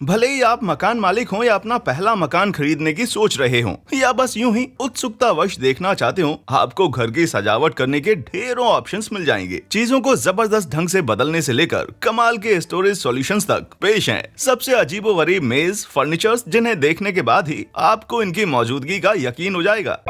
भले ही आप मकान मालिक हो या अपना पहला मकान खरीदने की सोच रहे हो या बस यूं ही उत्सुकतावश देखना चाहते हो, आपको घर की सजावट करने के ढेरों ऑप्शंस मिल जाएंगे। चीजों को जबरदस्त ढंग से बदलने से लेकर कमाल के स्टोरेज सॉल्यूशंस तक पेश हैं। सबसे अजीबोगरीब मेज फर्नीचर्स जिन्हें देखने के बाद ही आपको इनकी मौजूदगी का यकीन हो जाएगा।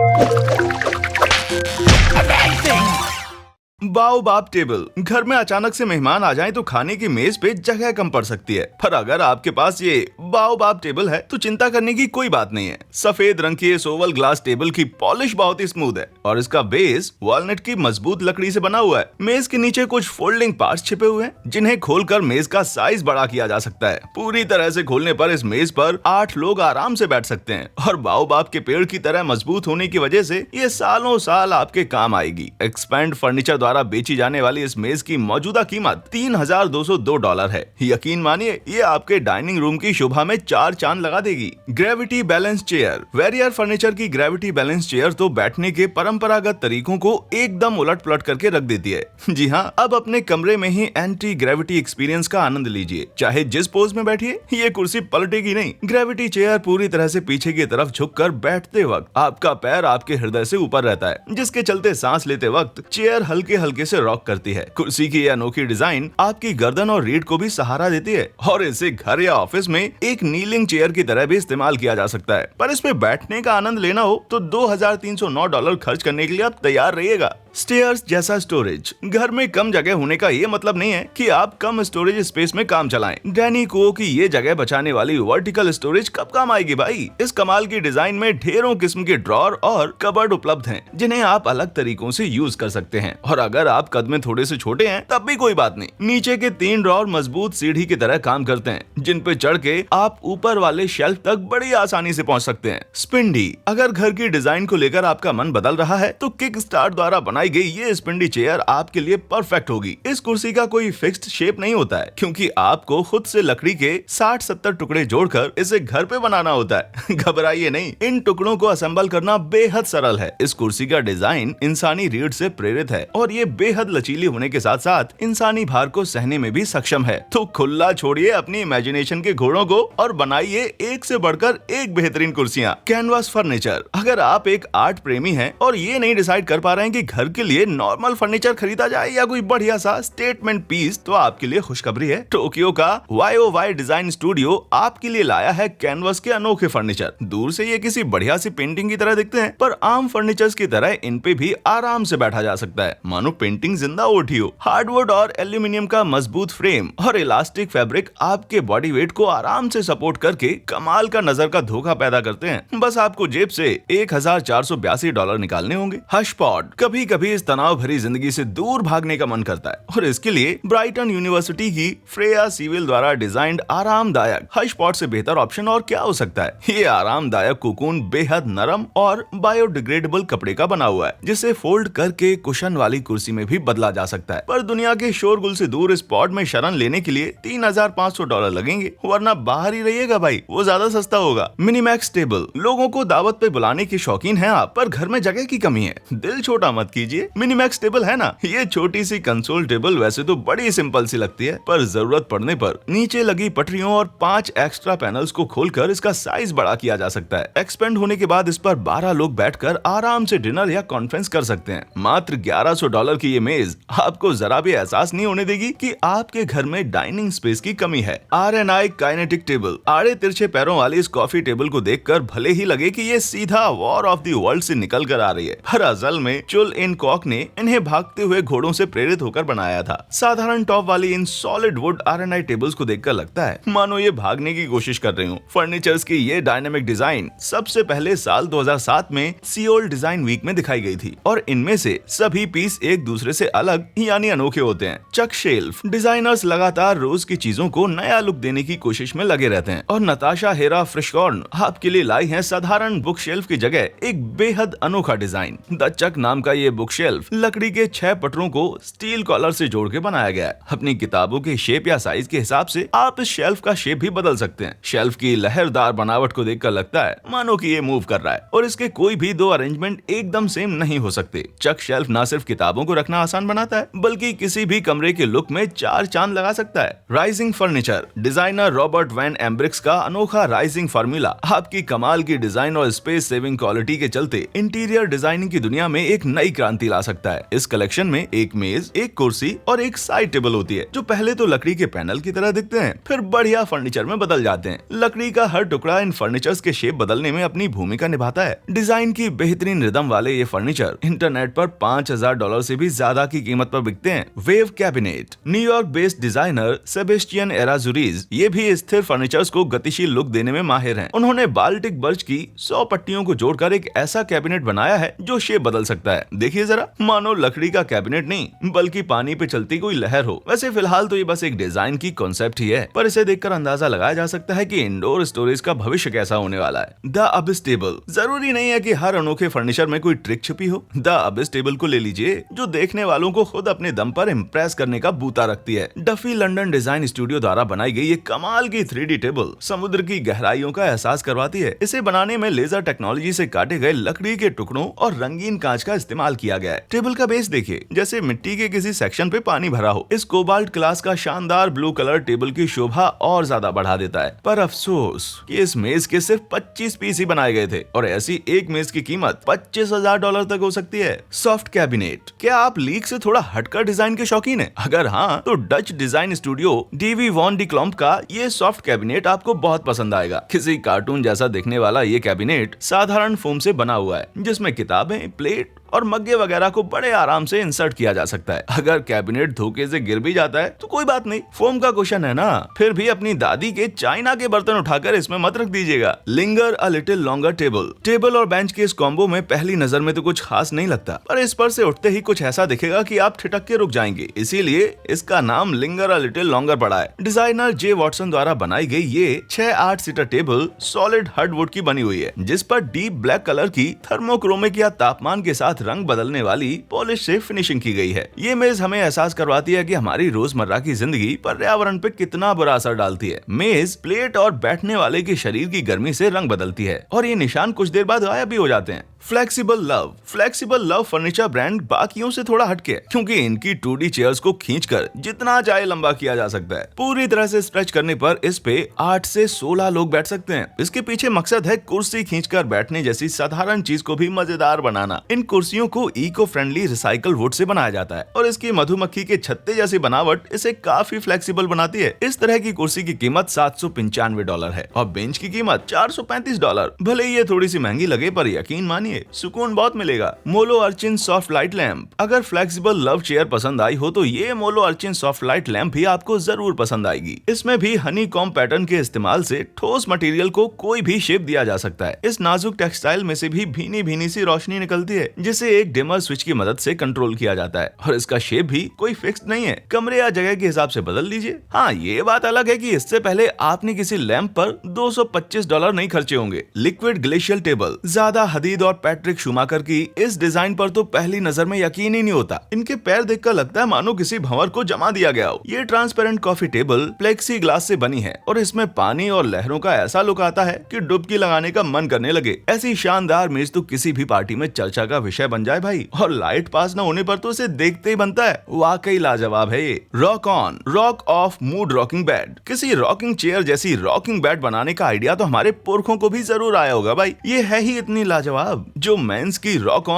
Baobab table. घर में अचानक से मेहमान आ जाएं तो खाने की मेज पे जगह कम पड़ सकती है, पर अगर आपके पास ये बाओबाब टेबल है तो चिंता करने की कोई बात नहीं है। सफेद रंग की इस ओवल ग्लास टेबल की पॉलिश बहुत ही स्मूथ है और इसका बेस वॉलनट की मजबूत लकड़ी से बना हुआ है। मेज के नीचे कुछ फोल्डिंग पार्ट्स छिपे हुए हैं जिन्हें खोलकर मेज का साइज बड़ा किया जा सकता है। पूरी तरह से खोलने पर इस मेज पर 8 लोग आराम से बैठ सकते हैं और बाओबाब के पेड़ की तरह मजबूत होने की वजह से ये सालों साल आपके काम आएगी। एक्सपैंड फर्नीचर द्वारा बेची जाने वाली इस मेज की मौजूदा कीमत $3,202 है। यकीन मानिए ये आपके डाइनिंग रूम की शोभा में 4 चांद लगा देगी। Gravity balance chair. Varier furniture की ग्रेविटी बैलेंस चेयर तो बैठने के परंपरागत तरीकों को एकदम उलट पलट करके रख देती है। जी हाँ, अब अपने कमरे में ही एंटी ग्रेविटी एक्सपीरियंस का आनंद लीजिए। चाहे जिस पोज में बैठिए, ये कुर्सी पलटेगी नहीं। ग्रेविटी चेयर पूरी तरह से पीछे की तरफ झुककर बैठते वक्त आपका पैर आपके हृदय से ऊपर रहता है, जिसके चलते सांस लेते वक्त चेयर हल्के हल्के से रॉक करती है। कुर्सी की यह अनोखी डिजाइन आपकी गर्दन और रीढ़ को भी सहारा देती है और इसे घर या ऑफिस में एक नीलिंग चेयर की तरह भी इस्तेमाल किया जा सकता है। पर इसमें बैठने का आनंद लेना हो तो $2,309 खर्च करने के लिए आप तैयार रहिएगा। स्टेयर्स जैसा स्टोरेज। घर में कम जगह होने का ये मतलब नहीं है कि आप कम स्टोरेज स्पेस में काम चलाएं। डैनी को की ये जगह बचाने वाली वर्टिकल स्टोरेज कब काम आएगी भाई। इस कमाल की डिजाइन में ढेरों किस्म के ड्रॉर और कबर्ड उपलब्ध हैं जिन्हें आप अलग तरीकों से यूज कर सकते हैं। और अगर आप कद में थोड़े से छोटे हैं तब भी कोई बात नहीं। नीचे के 3 ड्रॉर मजबूत सीढ़ी की तरह काम करते हैं जिन पे चढ़ के आप ऊपर वाले शेल्फ तक बड़ी आसानी से पहुंच सकते हैं। स्पिंडी। अगर घर की डिजाइन को लेकर आपका मन बदल रहा है तो किक स्टार्ट द्वारा बनाई गई ये स्पिंडी चेयर आपके लिए परफेक्ट होगी। इस कुर्सी का कोई फिक्स्ड शेप नहीं होता है क्योंकि आपको खुद से लकड़ी के 60-70 टुकड़े जोड़कर इसे घर पे बनाना होता है। घबराइए नहीं, इन टुकड़ों को असेंबल करना बेहद सरल है। इस कुर्सी का डिजाइन इंसानी रीढ़ से प्रेरित है और ये बेहद लचीली होने के साथ साथ इंसानी भार को सहने में भी सक्षम है। तो खुला छोड़िए अपनी इमेजिनेशन के घोड़ों को और बनाइए एक से बढ़कर एक बेहतरीन कुर्सियां। Canvas furniture. अगर आप एक आर्ट प्रेमी हैं और ये नहीं डिसाइड कर पा रहे हैं कि घर के लिए नॉर्मल फर्नीचर खरीदा जाए या कोई बढ़िया सा स्टेटमेंट पीस, तो आपके लिए खुशखबरी है। टोक्यो का YOY डिजाइन स्टूडियो आपके लिए लाया है कैनवास के अनोखे फर्नीचर। दूर से ये किसी बढ़िया सी पेंटिंग की तरह दिखते हैं, पर आम फर्नीचर्स की तरह इन पे भी आराम से बैठा जा सकता है, मानो पेंटिंग जिंदा उठी हो। हार्डवुड और एल्यूमिनियम का मजबूत फ्रेम और इलास्टिक फैब्रिक आपके बॉडी वेट को आराम से सपोर्ट करके कमाल का नजर का धोखा पैदा करते हैं। बस आपको जेब से $1,482 निकालने होंगे। Hush pod. कभी कभी इस तनाव भरी जिंदगी से दूर भागने का मन करता है और इसके लिए ब्राइटन यूनिवर्सिटी की फ्रेया सीविल द्वारा डिजाइंड आरामदायक हश पॉड से बेहतर ऑप्शन और क्या हो सकता है। ये आरामदायक कोकून बेहद नरम और बायोडिग्रेडेबल कपड़े का बना हुआ है जिसे फोल्ड करके कुशन वाली कुर्सी में भी बदला जा सकता है। पर दुनिया के शोरगुल से दूर इस पॉड में शरण लेने के लिए $3,500 लगेंगे, वरना बाहर ही रहिएगा भाई, वो ज्यादा सस्ता होगा। Minimax table. लोगों को दावत पे बुलाने की शौकीन है आप, पर घर में जगह की कमी है। दिल छोटा मत कीजिए, मिनीमैक्स टेबल है ना। ये छोटी सी कंसोल टेबल वैसे तो बड़ी सिंपल सी लगती है, पर जरूरत पड़ने पर नीचे लगी पटरियों और 5 एक्स्ट्रा पैनल्स को खोलकर इसका साइज बड़ा किया जा सकता है। एक्सपेंड होने के बाद इस पर 12 लोग बैठकर आराम से डिनर या कॉन्फ्रेंस कर सकते हैं। मात्र $1,100 की ये मेज आपको जरा भी एहसास नहीं होने देगी कि आपके घर में डाइनिंग स्पेस की कमी है। RNI kinetic table. आड़े तिरछे पैरों वाली इस कॉफी टेबल को देखकर भले ही लगे कि ये सीधा वॉर ऑफ द वर्ल्ड से निकल कर आ रही है, पर असल में चुल इन कॉक ने इन्हें भागते हुए घोड़ों से प्रेरित होकर बनाया था। साधारण टॉप वाली in solid wood RNI tables को देखकर लगता है मानो ये भागने की कोशिश कर रही हूँ। फर्नीचर्स की ये डायनामिक डिजाइन सबसे पहले साल 2007 में सियोल डिजाइन वीक में दिखाई गई थी और इनमें से सभी पीस एक दूसरे से अलग यानी अनोखे होते हैं। चक शेल्फ। डिजाइनर्स लगातार रोज की चीजों को नया लुक देने की कोशिश में लगे रहते हैं और नताशा हेरा फ्रिशकॉर्न आपके लिए लाई है साधारण बुक शेल्फ की जगह एक बेहद अनोखा डिजाइन। द चक नाम का ये बुक शेल्फ लकड़ी के 6 पटरों को स्टील कॉलर से जोड़ के बनाया गया है। अपनी किताबों के शेप या साइज के हिसाब से आप इस शेल्फ का शेप भी बदल सकते हैं। शेल्फ की लहरदार बनावट को देखकर लगता है मानो कि ये मूव कर रहा है, और इसके कोई भी 2 अरेंजमेंट एकदम सेम नहीं हो सकते। चक शेल्फ न सिर्फ किताबों को रखना आसान बनाता है, बल्कि किसी भी कमरे के लुक में 4 चांद लगा सकता है। Rising furniture designer Robert van Embricqs का अनोखा राइजिंग फार्मूला आपकी कमाल की डिजाइन और स्पेस सेविंग क्वालिटी के चलते इंटीरियर डिजाइनिंग की दुनिया में एक नई क्रांति ला सकता है। इस कलेक्शन में एक मेज, एक कुर्सी और एक साइड टेबल होती है, जो पहले तो लकड़ी के पैनल की तरह दिखते हैं, फिर बढ़िया फर्नीचर में बदल जाते हैं। लकड़ी का हर टुकड़ा इन फर्नीचर्स के शेप बदलने में अपनी भूमिका निभाता है। डिजाइन की बेहतरीन रिदम वाले ये फर्नीचर इंटरनेट पर $5000 से भी ज्यादा की कीमत पर बिकते हैं। Wave cabinet New York based designer Sebastian Errazuriz ये भी स्थिर फर्नीचर्स को गतिशील लुक देने में माहिर हैं। उन्होंने बाल्टिक बर्च की 100 पट्टियों को जोड़कर एक ऐसा कैबिनेट बनाया है जो शेप बदल सकता है। देखिए जरा, मानो लकड़ी का कैबिनेट नहीं बल्कि पानी पे चलती कोई लहर हो। वैसे फिलहाल तो ये बस एक डिजाइन की कॉन्सेप्ट ही है, पर इसे देखकर अंदाजा लगाया जा सकता है कि इंडोर स्टोरेज का भविष्य कैसा होने वाला है। द अबिस टेबल जरूरी नहीं है कि हर अनोखे फर्नीचर में कोई ट्रिक छुपी हो। द अबिस टेबल को ले लीजिए, जो देखने वालों को खुद अपने दम पर इम्प्रेस करने का बूता रखती है। डफी लंदन डिजाइन स्टूडियो द्वारा बनाई गई ये कमाल की 3D टेबल समुद्र की गहराइयों का एहसास करवाती है। इसे बनाने में लेजर टेक्नोलॉजी से काटे गए लकड़ी के टुकड़ों और रंगीन कांच का इस्तेमाल किया गया है। टेबल का बेस देखिए, जैसे मिट्टी के किसी सेक्शन पे पानी भरा हो। इस कोबाल्ट क्लास का शानदार ब्लू कलर टेबल की शोभा और ज्यादा बढ़ा देता है। पर अफसोस कि इस मेज के सिर्फ 25 पीस ही बनाए गए थे, और ऐसी एक मेज की कीमत $25,000 तक हो सकती है। सॉफ्ट कैबिनेट, क्या आप लीक से थोड़ा हटकर डिजाइन के शौकीन हैं? अगर हाँ, तो Dutch design studio DV van de Klomp का ये सॉफ्ट कैबिनेट आपको बहुत पसंद आएगा। किसी कार्टून जैसा दिखने वाला ये कैबिनेट साधारण फोम से बना हुआ है, जिसमें किताबें, प्लेट और मग्गे वगैरह को बड़े आराम से इंसर्ट किया जा सकता है। अगर कैबिनेट धोखे से गिर भी जाता है तो कोई बात नहीं, फोम का कुशन है ना। फिर भी अपनी दादी के चाइना के बर्तन उठाकर इसमें मत रख दीजिएगा। Linger a little longer table. Table और बेंच के इस कॉम्बो में पहली नजर में तो कुछ खास नहीं लगता, पर इस पर से उठते ही कुछ ऐसा दिखेगा कि आप ठिठक के रुक जाएंगे। इसीलिए इसका नाम लिंगर अ लिटिल लॉन्गर पड़ा है। डिजाइनर जे वॉटसन द्वारा बनाई गई ये 6-8 सीटर टेबल सॉलिड हार्डवुड की बनी हुई है, जिस पर डीप ब्लैक कलर की थर्मोक्रोमिक या तापमान के साथ रंग बदलने वाली पॉलिश से फिनिशिंग की गई है। ये मेज हमें एहसास करवाती है कि हमारी रोजमर्रा की जिंदगी पर्यावरण पे कितना बुरा असर डालती है। मेज, प्लेट और बैठने वाले के शरीर की गर्मी से रंग बदलती है, और ये निशान कुछ देर बाद गायब भी हो जाते हैं। फ्लेक्सिबल लव फर्नीचर ब्रांड बाकियों से थोड़ा हटके है, क्योंकि इनकी 2D चेयर्स को खींचकर जितना चाहे लंबा किया जा सकता है। पूरी तरह से स्ट्रेच करने पर इस पे 8 से 16 लोग बैठ सकते हैं। इसके पीछे मकसद है कुर्सी खींचकर बैठने जैसी साधारण चीज को भी मजेदार बनाना। इन कुर्सियों को eco friendly recycle would say बनाया जाता है, और इसकी मधुमक्खी के छत्ते जैसी बनावट इसे काफी फ्लेक्सिबल बनाती है। इस तरह की कुर्सी की कीमत $795 है, और बेंच की कीमत $435। भले ये थोड़ी सी महंगी लगे, पर यकीन मानिए सुकून बहुत मिलेगा। मोलो अर्चिन सॉफ्ट लाइट लैंप। अगर फ्लेक्सिबल लव चेयर पसंद आई हो तो ये मोलो अर्चिन सॉफ्ट लाइट लैंप भी आपको जरूर पसंद आएगी। इसमें भी हनी कॉम्ब पैटर्न के इस्तेमाल से ठोस मटेरियल को कोई भी शेप दिया जा सकता है। इस नाजुक टेक्सटाइल में से भी भीनी भीनी सी रोशनी निकलती है, जिसे एक डिमर स्विच की मदद से कंट्रोल किया जाता है, और इसका शेप भी कोई फिक्स्ड नहीं है, कमरे या जगह के हिसाब से बदल लीजिए। हाँ, ये बात अलग है कि इससे पहले आपने किसी लैंप पर $225 नहीं खर्चे होंगे। Liquid glacial table. ज्यादा हदीद और पैट्रिक शूमाकर की इस डिजाइन पर तो पहली नजर में यकीन ही नहीं होता। इनके पैर देखकर लगता है मानो किसी भंवर को जमा दिया गया हो। ये transparent coffee table plexi glass से बनी है, और इसमें पानी और लहरों का ऐसा लुक आता है कि डुबकी लगाने का मन करने लगे। ऐसी शानदार मेज तो किसी भी पार्टी में चर्चा का विषय बन जाए भाई, और लाइट पास न होने पर तो इसे देखते ही बनता है। वाकई लाजवाब है ये। Rock of mood rocking bed. किसी रॉकिंग चेयर जैसी रॉकिंग बेड बनाने का आइडिया तो हमारे पुरखों को भी जरूर आया होगा भाई। ये है ही इतनी लाजवाब। जो मेंस की रॉक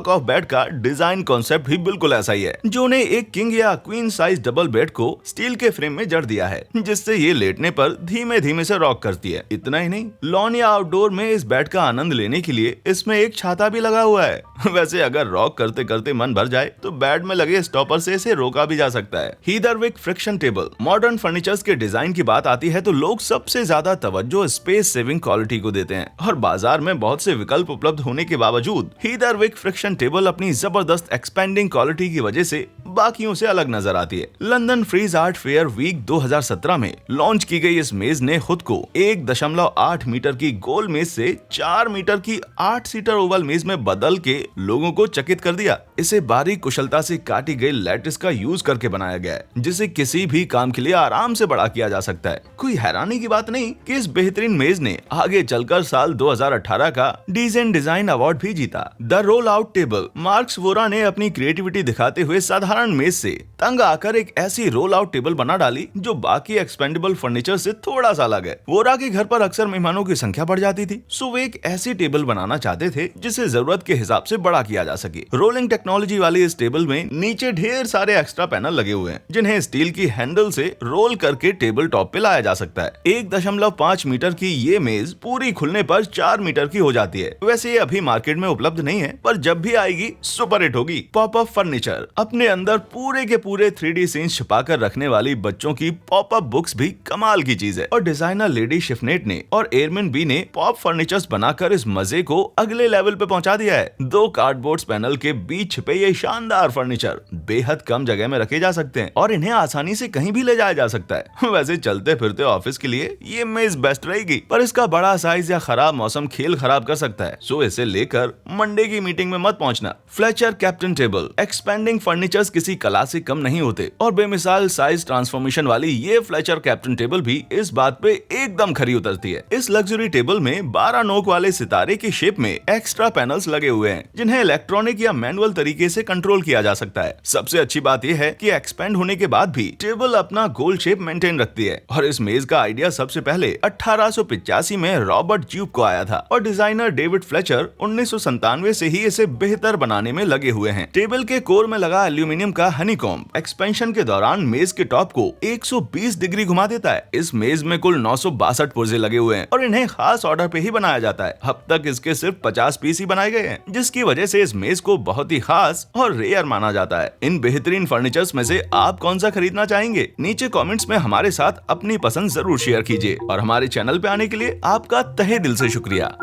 ऑफ बेड का डिजाइन कॉन्सेप्ट भी बिल्कुल ऐसा ही है, जो ने एक किंग या क्वीन साइज डबल बेड को स्टील के फ्रेम में जड़ दिया है, जिससे ये लेटने पर धीमे धीमे से रॉक करती है। इतना ही नहीं, लॉन या आउटडोर में इस बेड का आनंद लेने के लिए इसमें एक छाता भी लगा हुआ है। वैसे अगर रॉक करते करते मन भर जाए तो बेड में लगे स्टॉपर से इसे रोका भी जा सकता है। हीदरविक फ्रिक्शन टेबल। मॉडर्न फर्नीचर्स के डिजाइन की बात आती है तो लोग सबसे ज्यादा तवज्जो स्पेस सेविंग क्वालिटी को देते हैं, और बाजार में बहुत से विकल्प उपलब्ध होने के बावजूद हीदरविक फ्रिक्शन टेबल अपनी जबरदस्त एक्सपेंडिंग क्वालिटी की वजह से बाकियों से अलग नजर आती है। London Frieze art fair week 2017 में लॉन्च की गई इस मेज ने खुद को 1.8 मीटर की गोल मेज से 4 मीटर की 8 सीटर ओवल मेज में बदल के लोगों को चकित कर दिया। इसे बारीक कुशलता से काटी गई लैटिस का यूज करके बनाया गया है, जिसे किसी भी काम के लिए आराम से बड़ा किया जा सकता है। कोई हैरानी की बात नहीं कि इस बेहतरीन मेज ने आगे चलकर साल 2018 का डिजाइन डिजाइन अवार्ड भी जीता। The roll out table. Marks Vora ने अपनी क्रिएटिविटी दिखाते हुए साधारण मेज से तंग आकर एक ऐसी रोल आउट टेबल बना डाली जो बाकी एक्सपेंडेबल फर्नीचर से थोड़ा सा अलग है। वोरा के घर पर अक्सर मेहमानों की संख्या बढ़ जाती थी, सो वे एक ऐसी टेबल बनाना चाहते थे जिसे जरूरत के हिसाब से बड़ा किया जा सके। रोलिंग टेक्नोलॉजी वाली इस टेबल में नीचे ढेर सारे एक्स्ट्रा पैनल लगे हुए हैं, जिन्हें स्टील की हैंडल से रोल करके टेबल टॉप पे लाया जा सकता है। 1.5 मीटर की ये मेज पूरी खुलने पर 4 मीटर की हो जाती है। वैसे ये अभी मार्केट में उपलब्ध नहीं है, पर जब भी आएगी सुपर हिट होगी। Popup furniture. अपने अंदर पूरे के पूरे 3D सीन्स छुपाकर रखने वाली बच्चों की पॉपअप बुक्स भी कमाल की चीज है, और डिजाइनर लेडी शिफनेट ने और एयरमैन बी ने पॉप फर्नीचर्स बनाकर इस मजे को अगले लेवल पे पहुंचा दिया है। 2 कार्डबोर्ड पैनल के बीच छिपे ये शानदार फर्नीचर बेहद कम जगह में रखे जा सकते हैं और इन्हें आसानी से कहीं भी ले जाया जा सकता है। वैसे चलते फिरते ऑफिस के लिए ये मेज बेस्ट रहेगी, पर इसका बड़ा साइज या खराब मौसम खेल खराब कर सकता है, सो इसे लेकर मंडे की मीटिंग में मत पहुंचना। Fletcher captain table. Expanding furnitures किसी कला से कम नहीं होते, और बेमिसाल साइज ट्रांसफॉर्मेशन वाली ये फ्लेचर कैप्टन टेबल भी इस बात पे एकदम खरी उतरती है। इस लग्जरी टेबल में 12 नोक वाले सितारे की शेप में एक्स्ट्रा पैनल्स लगे हुए हैं, जिन्हें इलेक्ट्रॉनिक या मैनुअल तरीके से कंट्रोल किया जा सकता है। सबसे अच्छी बात यह है कि एक्सपेंड होने के बाद भी टेबल अपना गोल शेप मेंटेन रखती है, और इस मेज का आइडिया सबसे पहले 1885 में रॉबर्ट ट्यूब को आया था, और डिजाइनर डेविड फ्लेचर 1997 से ही इसे बेहतर बनाने में लगे हुए हैं। टेबल के कोर में लगा एल्यूमिनियम का हनीकॉम्ब एक्सपेंशन के दौरान मेज के टॉप को 120 डिग्री घुमा देता है। इस मेज में कुल 962 पुर्जे लगे हुए हैं, और इन्हें खास ऑर्डर पे ही बनाया जाता है। अब तक इसके सिर्फ 50 पीस ही बनाए गए हैं, जिसकी वजह से इस मेज को बहुत ही खास और रेयर माना जाता है। इन बेहतरीन फर्नीचर्स में से आप कौन सा खरीदना चाहेंगे? नीचे कमेंट्स में हमारे साथ अपनी पसंद जरूर शेयर कीजिए, और हमारे चैनल पे आने के लिए आपका तहे दिल से शुक्रिया।